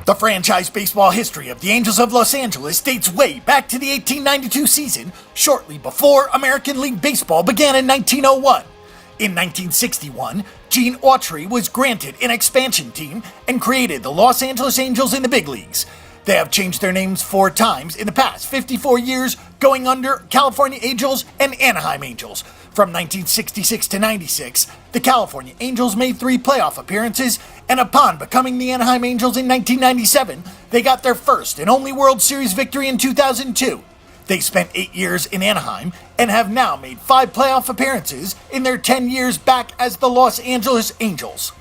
The franchise baseball history of the Angels of Los Angeles dates way back to the 1892 season, shortly before American League Baseball began in 1901. In 1961, Gene Autry was granted an expansion team and created the Los Angeles Angels in the big leagues. They have changed their names 4 times in the past 54 years, going under California Angels and Anaheim Angels. From 1966 to 96, the California Angels made 3 playoff appearances, and upon becoming the Anaheim Angels in 1997, they got their first and only World Series victory in 2002. They spent 8 years in Anaheim and have now made 5 playoff appearances in their 10 years back as the Los Angeles Angels.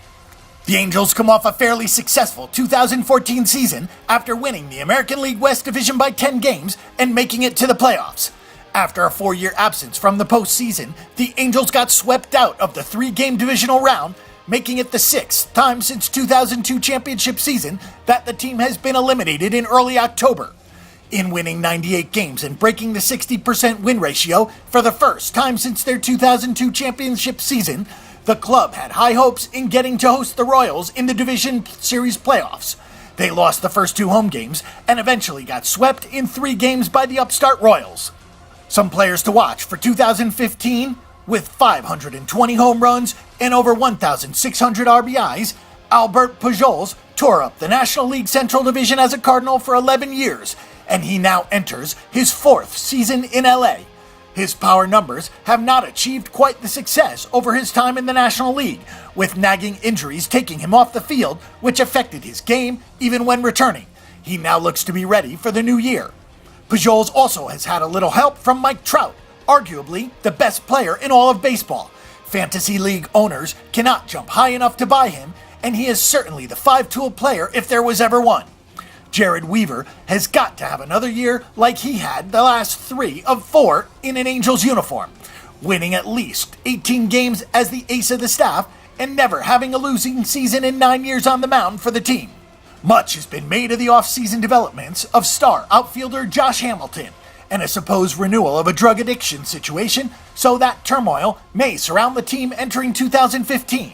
The Angels come off a fairly successful 2014 season after winning the American League West Division by 10 games and making it to the playoffs. After a 4-year absence from the postseason, the Angels got swept out of the 3-game divisional round, making it the 6th time since 2002 championship season that the team has been eliminated in early October. In winning 98 games and breaking the 60% win ratio for the first time since their 2002 championship season, the club had high hopes in getting to host the Royals in the Division Series playoffs. They lost the first 2 home games and eventually got swept in 3 games by the upstart Royals. Some players to watch for 2015, with 520 home runs and over 1,600 RBIs, Albert Pujols tore up the National League Central Division as a Cardinal for 11 years, and he now enters his 4th season in LA. His power numbers have not achieved quite the success over his time in the National League, with nagging injuries taking him off the field, which affected his game even when returning. He now looks to be ready for the new year. Pujols also has had a little help from Mike Trout, arguably the best player in all of baseball. Fantasy League owners cannot jump high enough to buy him, and he is certainly the 5-tool player if there was ever one. Jared Weaver has got to have another year like he had the last 3 of 4 in an Angels uniform, winning at least 18 games as the ace of the staff and never having a losing season in 9 years on the mound for the team. Much has been made of the offseason developments of star outfielder Josh Hamilton and a supposed renewal of a drug addiction situation, so that turmoil may surround the team entering 2015.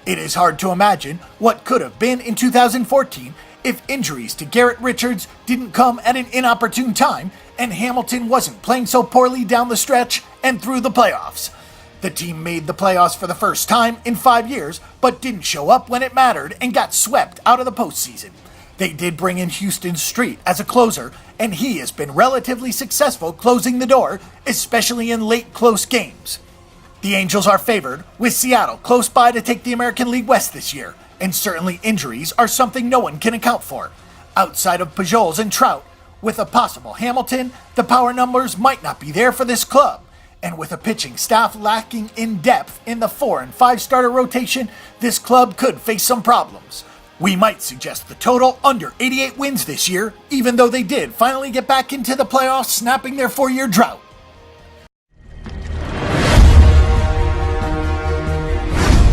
It is hard to imagine what could have been in 2014 if injuries to Garrett Richards didn't come at an inopportune time and Hamilton wasn't playing so poorly down the stretch and through the playoffs. The team made the playoffs for the first time in 5 years, but didn't show up when it mattered and got swept out of the postseason. They did bring in Houston Street as a closer, and he has been relatively successful closing the door, especially in late close games. The Angels are favored, with Seattle close by to take the American League West this year, and certainly injuries are something no one can account for. Outside of Pujols and Trout, with a possible Hamilton, the power numbers might not be there for this club. And with a pitching staff lacking in depth in the 4 and 5 starter rotation, this club could face some problems. We might suggest the total under 88 wins this year, even though they did finally get back into the playoffs, snapping their 4-year drought.